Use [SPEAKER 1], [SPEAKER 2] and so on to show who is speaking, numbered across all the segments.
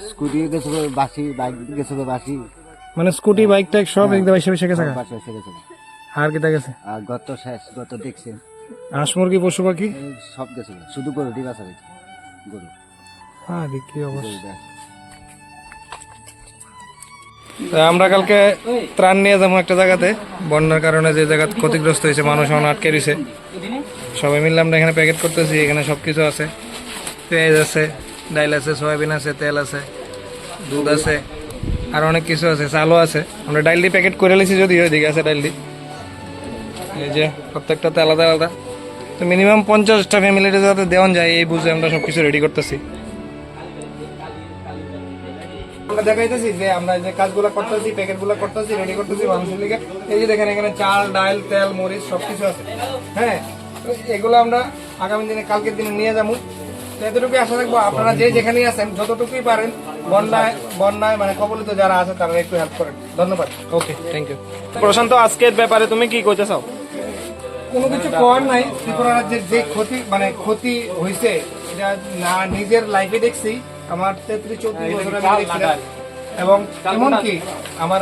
[SPEAKER 1] Scooty গেছে বাসি, bike গেছে বাসি,
[SPEAKER 2] মানে স্কুটি বাইক টাইক সব একদম এসে গেছে
[SPEAKER 1] বাসি এসে গেছে।
[SPEAKER 2] আর কেটা গেছে?
[SPEAKER 1] আর গত শেষ, গত দেখছেন
[SPEAKER 2] হাঁস মুরগি পশু পাখি
[SPEAKER 1] এই সব গেছে, শুধু গরুটি বাঁচা গেছে। গরু
[SPEAKER 2] হ্যাঁ কি অবস্থা।
[SPEAKER 1] গরুটা।
[SPEAKER 2] আমরা কালকে ত্রাণ নিয়ে যাবো একটা জায়গাতে, বন্যার কারণে যে জায়গা ক্ষতিগ্রস্ত হয়েছে, মানুষ অনেক আটকে রয়েছে। সবাই মিললে আমরা এখানে প্যাকেট করতেছি। এখানে সব কিছু আছে, পেঁয়াজ আছে, ডাইল আছে, সয়াবিন আছে, তেল আছে, দুধ আছে, আর অনেক কিছু আছে, চালও আছে। আমরা ডাইলটি প্যাকেট করে নিয়েছি, যদিও এদিকে আছে ডাইলটি। এই যে প্রত্যেকটাতে আলাদা আলাদা, তো মিনিমাম 50টা ফ্যামিলিতে যাতে দেওয়া যায় এই বুঝে আমরা সব কিছু রেডি করতেছি। আমরা দেখাইতেছি যে আমরা যে কাজগুলো করতেছি, প্যাকেটগুলো করতেছি, রেডি করতেছি মানুষের লিগে। এই যে দেখেন এখানে চাল, ডাল, তেল, মরিচ সবকিছু আছে। হ্যাঁ, তো এগুলো আমরা আগামী দিনে, কালকের দিনে নিয়ে যাবো। এতটুকু আশা রাখবো আপনারা যে যেখানেই আছেন যতটুকুই পারেন বন্যায় মানে কবলিত যারা আছে তারা একটু হেল্প করেন। ধন্যবাদ। ওকে, থ্যাংক ইউ।
[SPEAKER 3] প্রশান্ত, আজকের ব্যাপারে তুমি কি কইতে চাও?
[SPEAKER 2] কোনো কিছু করার নাই। ত্রিপুরা রাজ্যের যে ক্ষতি হয়েছে, এটা না নিজের লাইফে দেখছি। আমার 33-34 বছর আমি দেখছিলাম, এবং এমনকি আমার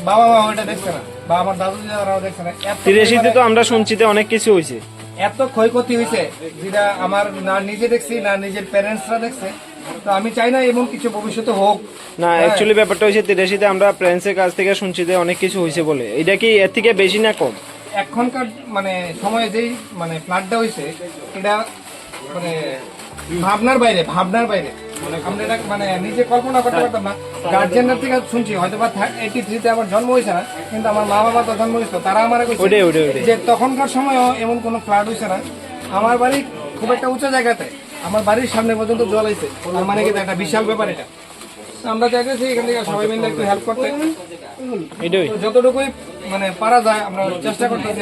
[SPEAKER 2] বাবা মা এটা দেখছে না, বা আমার দাদু দাদারাও দেখছে না।
[SPEAKER 3] 83-তে তো আমরা শুনছি যে অনেক কিছু হয়েছে।
[SPEAKER 2] এত ক্ষয়ক্ষতি হয়েছে যেটা আমার না নিজে দেখছি, না নিজের প্যারেন্টসরা দেখছে। তো আমি চাই না এমন কিছু ভবিষ্যতে হোক।
[SPEAKER 3] না, অ্যাকচুয়ালি ব্যাপারটা হয়েছে 83-তে আমরা প্যারেন্টসের কাছ থেকে শুনছি যে অনেক কিছু হয়েছে বলে। এটা কি এর থেকে বেশি না কম?
[SPEAKER 2] এখনকার মানে সময়ে যেই মানে ফ্লাডটা হয়েছে, এটা মানে ভাবনার বাইরে। আমরা এটা মানে নিজে কল্পনা করতে পারতাম না। গার্জিয়ানদের থেকে শুনছি, হয়তো বা 83-তে আমার জন্ম হয়েছে না, কিন্তু আমার মা বাবা তো জন্ম হয়েছিল, তারা আমার যে তখনকার সময়ও এমন কোনো ফ্লাড হয়েছে না। আমার বাড়ি খুব একটা উঁচু জায়গাতে, আমার বাড়ির সামনে পর্যন্ত জল হয়েছে, মানে কি একটা বিশাল ব্যাপার এটা। আমরা চাইতেছি এখান থেকে সবাই মিলে একটু হেল্প করতে, যতটুকুই মানে পারা যায় আমরা চেষ্টা করতেছি।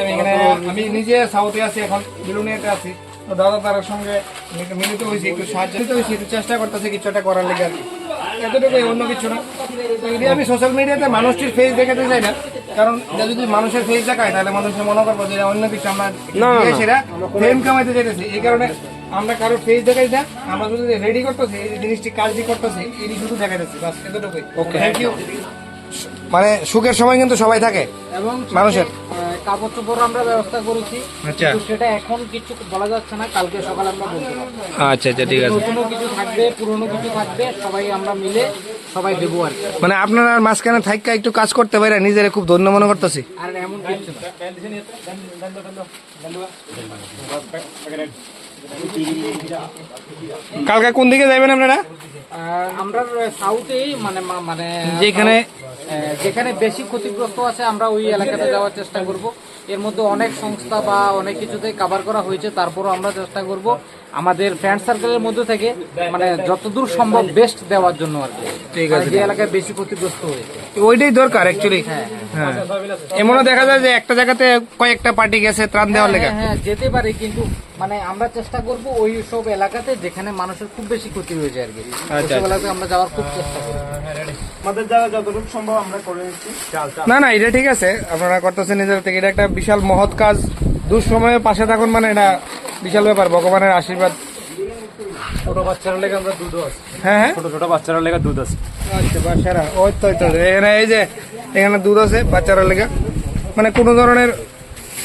[SPEAKER 2] আমি নিজে সাউথে আছি, এখন বিলুনিয়াতে আছি, তো দাদা তার সঙ্গে মিলিত হয়েছি, একটু সাহায্য হয়েছি, একটু চেষ্টা করতেছি কিছু একটা করার লেগে। এতটুকুই, অন্য কিছু না। যদি আমি সোশ্যাল মিডিয়াতে মানুষটির ফেস দেখাতে চাই না, কারণ যদি মানুষের ফেস দেখায় তাহলে মানুষের মনে করবো যে অন্য কিছু আমরা সেটা ফেম কামাইতে চাইতেছি। এই কারণে আমরা কারো ফেস দেখাই না, আমরা শুধু রেডি করতেছি, এই জিনিসটি কাজটি করতেছি, এটি শুধু দেখাইতেছি, বাস এতটুকুই। Thank you. মানে সুখের সময় কিন্তু সবাই থাকে
[SPEAKER 4] এবং
[SPEAKER 2] মানুষের।
[SPEAKER 4] কাপড় চোপড় আমরা ব্যবস্থা করেছি,
[SPEAKER 2] আচ্ছা,
[SPEAKER 4] কিন্তু সেটা এখন কিছু বলা যাচ্ছে না, কালকে সকালে আমরা বলতে পারবো।
[SPEAKER 2] আচ্ছা ঠিক আছে।
[SPEAKER 4] নতুন কিছু থাকবে, পুরনো কিছু থাকবে, সবাই আমরা মিলে সবাই দেবো আর কি।
[SPEAKER 2] মানে আপনারা মাঝখানে থাইকা একটু কাজ করতে পারে, নিজেরা খুব ধন্য মনে করতেছি।
[SPEAKER 4] আর এমন কিছু
[SPEAKER 2] কালকে কোন দিকে যাবেন আপনারা?
[SPEAKER 4] আমরা সাউথেই মানে মানে
[SPEAKER 2] যেখানে
[SPEAKER 4] বেশি ক্ষতিগ্রস্ত আছে আমরা ওই এলাকাতে যাওয়ার চেষ্টা করব। এর মধ্যে অনেক সংস্থা বা অনেক কিছুতে কভার করা হয়েছে, তারপরও আমরা চেষ্টা করব আমাদের ফ্রেন্ড সার্কেলের মধ্যে থেকে মানে যতদূর সম্ভব বেস্ট দেওয়ার জন্য আর কি।
[SPEAKER 2] ঠিক আছে,
[SPEAKER 4] যে এলাকায় বেশি ক্ষতিগ্রস্ত হয়েছে
[SPEAKER 2] ওইটাই দরকার অ্যাকচুয়ালি। হ্যাঁ, এমনও দেখা যায় যে একটা জায়গাতে কয়েকটা পার্টি গেছে ত্রাণ দেওয়ার লেগে।
[SPEAKER 4] হ্যাঁ, যেতে পারে, কিন্তু মানে আমরা চেষ্টা করব ওই সব এলাকাতে যেখানে মানুষের খুব বেশি ক্ষতি হয়েছে আর কি, ওই এলাকাতে আমরা যাওয়ার খুব চেষ্টা করব।
[SPEAKER 3] আমাদের দ্বারা যতটুকু সম্ভব আমরা করে নিচ্ছি।
[SPEAKER 2] না এটা ঠিক আছে, আপনারা করতেছেন নিজের থেকে, এটা একটা বিশাল মহৎ কাজ। দুঃসময়ে পাশে থাকুন মানে এটা বিশাল ব্যাপার, ভগবানের আশীর্বাদ।
[SPEAKER 3] ছোট বাচ্চারা লেগে আমরা দুধ আছে।
[SPEAKER 2] হ্যাঁ,
[SPEAKER 3] ছোট বাচ্চারা লেগে দুধ আছে।
[SPEAKER 2] আচ্ছা বাচ্চারা, ওই তো এখানে এই যে এখানে দুধ আছে বাচ্চারা লেগে, মানে কোনো ধরনের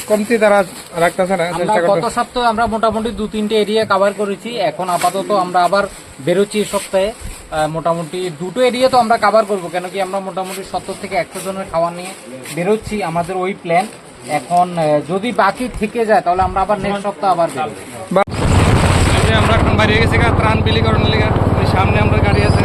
[SPEAKER 2] কমতি তারা রাখতেছে না, চেষ্টা
[SPEAKER 4] গত
[SPEAKER 2] করতেছে।
[SPEAKER 4] সপ্তাহে আমরা মোটামুটি 2-3টে এরিয়া কভার করেছি। এখন আপাতত আমরা আবার বেরোচ্ছি এই সপ্তাহে। মোটামুটি 2টো এরিয়া তো আমরা কভার করবো, কেন কি আমরা মোটামুটি 70 থেকে 100 জনের খাবার নিয়ে বেরোচ্ছি, আমাদের ওই প্ল্যান। এখন যদি বাকি থেকে যায় তাহলে আমরা আবার নেক্সট সপ্তাহ আবার বেরোবো।
[SPEAKER 2] আমরা এখন বাইরে গেছি ত্রাণ বিলি করার লেগে, সামনে আমরা গাড়ি আছে।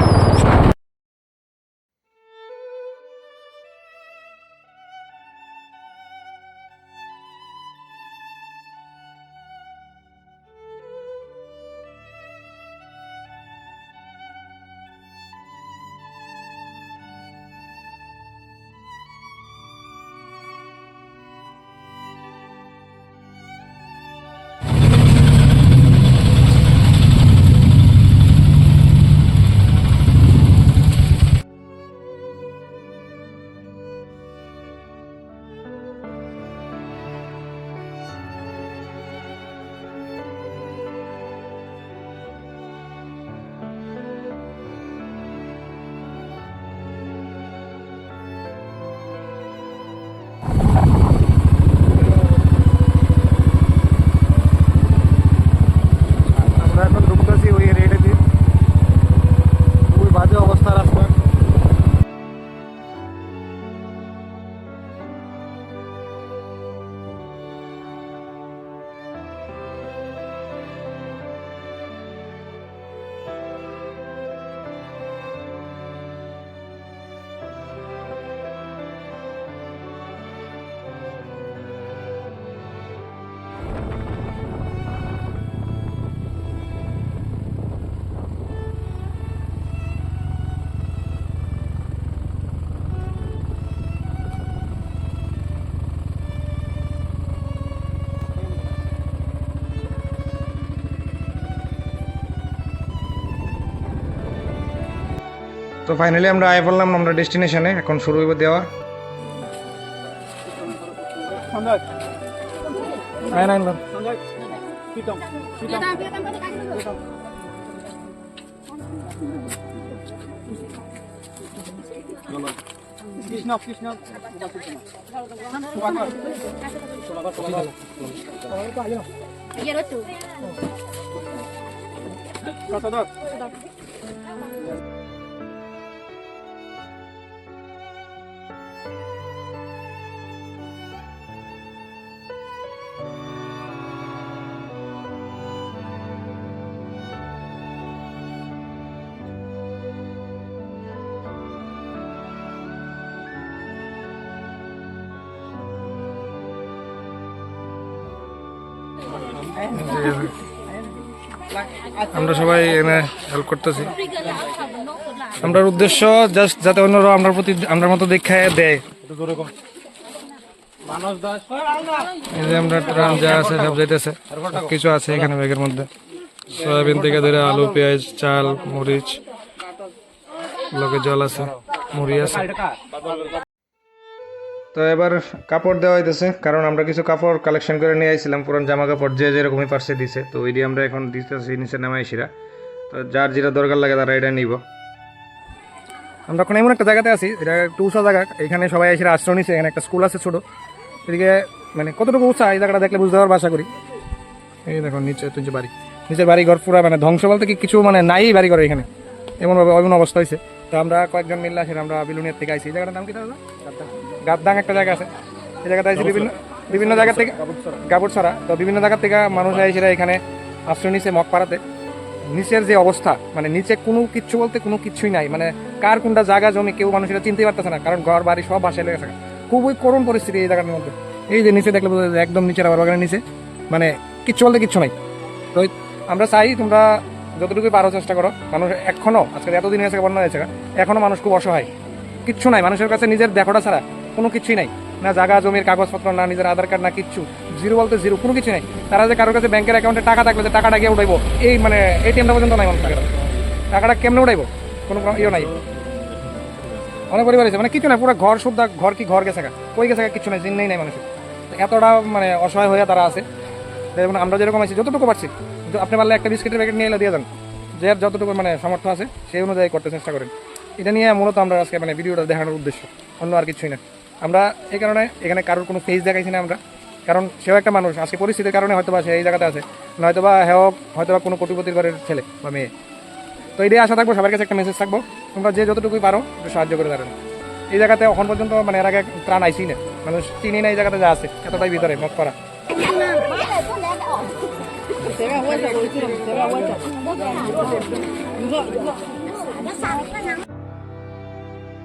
[SPEAKER 2] তো ফাইনালি আমরা আয় পড়লাম আমরা ডেস্টিনেশনে, এখন শুরু হইব দেওয়া। আমরা সবাই এখানে হেল্প করতেছি। আমরা উদ্দেশ্য জাস্ট যাতে অন্যরা আমরা প্রতি আমরা মতো দেখায় দেয়। এই যে আমরা ট্রাম যা আছে সব যাইতেছে, কিছু আছে এখানে ব্যাগের মধ্যে, সয়াবিন থেকে ধরে আলু, পেঁয়াজ, চাল, মরিচ, লোকে জল আছে, মুড়ি আছে। তো এবার কাপড় দেওয়া হইতেছে, কারণ আমরা কিছু কাপড় কালেকশন করে নিয়ে আইছিলাম, পুরান জামা কাপড় যে যেরকমই পারছে দিছে, তো ওই দিয়ে আমরা এখন দিতেছি নিচে নামাইছিরা। তো যার যেটা দরকার লাগে তারা এটা নিব। আমরা এখন এমন একটা জায়গাতে আছি, এটা একটু উঁচা জায়গা, এখানে সবাই এসে আশ্রয় নিচ্ছে। এখানে একটা স্কুল আছে ছোটো, এদিকে মানে কতটুকু উঁচা এই জায়গাটা দেখলে বুঝতে পারবো আশা করি। এই দেখো নিচে তুই যে বাড়ি, নিচের বাড়ি ঘর পুরা মানে ধ্বংস বলতে কি কিছু মানে নাই বাড়ি ঘর এখানে, এমনভাবে এমন অবস্থা হয়েছে। তো আমরা কয়েকজন মিললে আসি, আমরা বিলুনিয়ার থেকে আইছি। এই জায়গাটার নাম কি দাদা? গাবদাং একটা জায়গা আছে, এই জায়গাতে আইছি বিভিন্ন জায়গা থেকে, গাবুরছড়া। তো বিভিন্ন জায়গা থেকে মানুষ আইসিরা এখানে আশ্রয় নিচ্ছে মগ পাড়াতে। নিচের যে অবস্থা মানে নিচে কোনো কিচ্ছু বলতে কোনো কিছুই নাই, মানে কার কোনটা জায়গা জমি কেউ মানুষেরা চিনতে পারতেছে না, কারণ ঘর বাড়ি সব বাসায় লেগে থাকে। খুবই করুণ পরিস্থিতি এই জায়গার মধ্যে। এই যে নিচে দেখলে বোঝা যায় একদম নিচের আবার বাগানের নিচে মানে কিচ্ছু বলতে কিচ্ছু নাই। তো আমরা চাই তোমরা যতটুকুই পারো চেষ্টা করো। মানুষ এখনো আজকে এতদিন হয়েছে বন্যা হয়েছে, এখনো মানুষ খুব অসহায়, কিচ্ছু নাই মানুষের কাছে, নিজের দেখাটা ছাড়া কোনো কিছুই নাই, না জায়গা জমির কাগজপত্র, না নিজের আধার কার্ড, না কিচ্ছু, জিরো বলতে জিরো, কোনো কিছু নেই। তারা যে কারোর কাছে ব্যাংকের অ্যাকাউন্টে টাকা থাকলে যে টাকাটা গিয়ে উঠাইবো, এই মানে এটিএমটা পর্যন্ত নাই মানুষ, টাকাটা কেমনে উঠাইবো কোনো ইয়ে নাই। অনেক পরিবার আছে মানে কিছু না, পুরো ঘর শুদ্ধ, ঘর কি ঘর গেছে, কই গেছে কিছু নাই, চিন্তাই নাই মানুষের। এতটা মানে অসহায় হয়ে তারা আছে। যেমন আমরা যেরকম আছি যতটুকু পারছি, আপনি পারলে একটা বিস্কিটের প্যাকেট নিয়ে এলে দিয়ে যান, যে যতটুকু মানে সামর্থ্য আছে সেই অনুযায়ী করতে চেষ্টা করেন। এটা নিয়ে মূলত আমরা আজকে মানে ভিডিওটা দেখানোর উদ্দেশ্য, অন্য আর কিছুই না। আমরা এই কারণে এখানে কারোর কোনো ফেস দেখাইছি না আমরা, কারণ সেও একটা মানুষ, আজকে পরিস্থিতির কারণে হয়তো বা সে এই জায়গাতে আছে, নয়তোবা হয়তোবা কোনো কোটিপতির ঘরের ছেলে বা মেয়ে। তো এটাই আশা থাকবো, সবার কাছে একটা মেসেজ থাকবো, তোমরা যে যতটুকুই পারো একটু সাহায্য করে দাঁড়ান। এই জায়গাতে এখন পর্যন্ত মানে এর আগে ত্রাণ আইসি না, মানুষ চিনি না এই জায়গাতে যা আছে, এতটাই ভিতরে মত করা।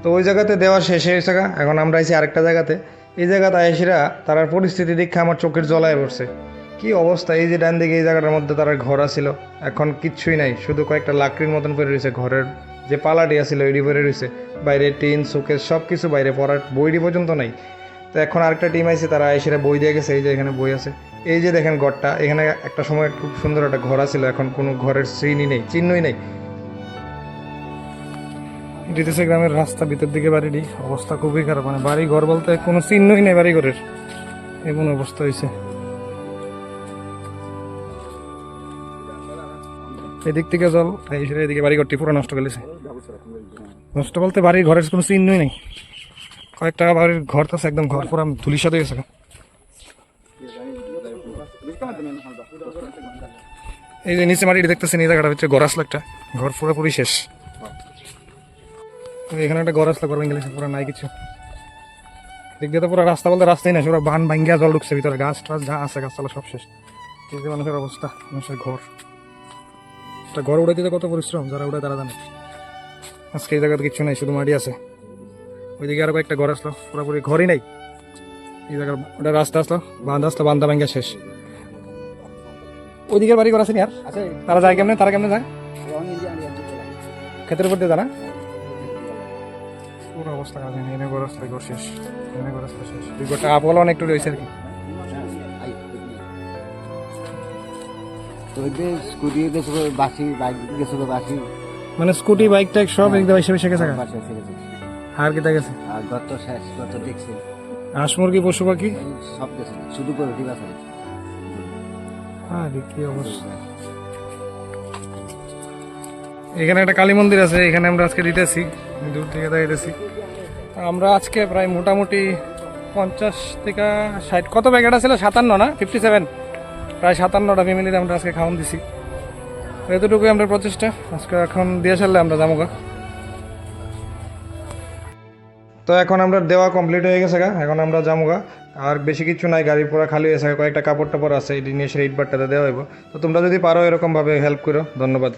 [SPEAKER 2] তো ওই জায়গাতে দেওয়া শেষ হয়েছে, এখন আমরা আইছি আরেকটা জায়গাতে। এই জায়গাতে আইসিরা তার পরিস্থিতি দেখে আমার চোখের জলায় পড়ছে, কি অবস্থা। এই যে ডান দিকে এই জায়গাটার মধ্যে তার ঘর আছিল, এখন কিচ্ছুই নাই, শুধু কয়েকটা লাকড়ির মতন পড়ে রয়েছে, ঘরের যে পালাটি আছিল ওইটি পড়ে রয়েছে, বাইরে টিন শোকেস সব কিছু বাইরে, পড়ার বইটি পর্যন্ত নাই। তো এখন আরেকটা টিম আইছে, তারা আইসিরা বই দিয়ে গেছে। এই যে এখানে বই আছে, এই যে দেখেন ঘরটা, এখানে একটা সময় খুব সুন্দর একটা ঘর আছিল, এখন কোনো ঘরের চিহ্নই নেই, চিহ্নই নেই। দিতেছে গ্রামের রাস্তা, ভিতর দিকে বাড়িটি অবস্থা খুবই খারাপ, মানে বাড়ি ঘর বলতে কোনো চিহ্নই নেই বাড়ি ঘরের, এমন অবস্থা হয়েছে। এদিক থেকে জল, এদিকে বাড়ি ঘরটি পুরো নষ্ট করেছে। নষ্ট বলতে বাড়ির ঘরের কোনো চিহ্নই নেই, কয়েকটা বাড়ির ঘর তো একদম ঘর পুরো ধুলির সাথে গেছে। এই যে নিচে মাটিটি দেখতেছেন, এই জায়গাটা হচ্ছে ঘর আসলো, একটা ঘর পুরোপুরি শেষ। এখানে একটা ঘর আসলো, ঘর ভেঙে গেছে পুরো, নাই কিছু। দিক দিয়ে তো পুরো রাস্তা বলতে রাস্তাই না, পুরো বান ভাঙ্গিয়া জল ঢুকছে ভিতরে, গাছ টাছ যা আছে গাছপালা সব শেষ। এই যে মানুষের অবস্থা, মানুষের ঘর, একটা ঘর উড়ে দিতে কত পরিশ্রম, যারা উড়ে তারা জানে। আজকে এই জায়গাতে কিছু নাই, শুধু মাটি আছে। ওইদিকে আরো কয়েকটা ঘর আসলো, পুরোপুরি ঘরই নাই। এই জায়গার ওটা রাস্তা আসলো, বাঁধ আসলো, বান্ধা ভাঙ্গা শেষ। ওইদিকের বাড়ি ঘর আছে নি আর, তারা যায় কেমনে, তারা কেমনে যায় ক্ষেতের উপর দিয়ে, জানা পুরো অবস্থা কাজ। এনে ঘর আসলে ঘর শেষ, এনে ঘর আসলে শেষ। দুই ঘরটা আপল অনেক একটু রয়েছে আর কি।
[SPEAKER 1] তো ওই যে স্কুটি গেছে বাসি, বাইক গেছে বাসি,
[SPEAKER 2] মানে স্কুটি বাইক টাইক সব একদম এসে গেছে
[SPEAKER 1] সব বাসা এসে গেছে
[SPEAKER 2] আর কি গেছে
[SPEAKER 1] আর গত শেষ গত দেখছেন
[SPEAKER 2] হাঁস মুরগি পশু পাখি
[SPEAKER 1] সব গেছে শুধু গরুটি বাঁচা গেছে
[SPEAKER 2] কি অবস্থা। এখানে একটা কালী মন্দির আছে, এখানে আমরা আজকে দিতেছি, দূর থেকে দাঁড়িয়েছি। আমরা আজকে প্রায় মোটামুটি 50 থেকে 60 কত প্যাকেট ছিল, 57 না 57, প্রায় 57টা ফ্যামিলিতে আমরা আজকে খাওয়ান দিছি। এতটুকুই আমরা প্রচেষ্টা আজকে। এখন দিয়ে সারলে আমরা যাবো গা। তো এখন আমরা দেওয়া কমপ্লিট হয়ে গেছে গা, এখন আমরা যাবো গা। আর বেশি কিছু নাই, গাড়ি পুরো খালি হয়েছে, কয়েকটা কাপড় টাপড় আছে, এই জিনিসের ইট বাট্টাতে দেওয়া হইব। তো তোমরা যদি পারো এরকমভাবে হেল্প করো, ধন্যবাদ।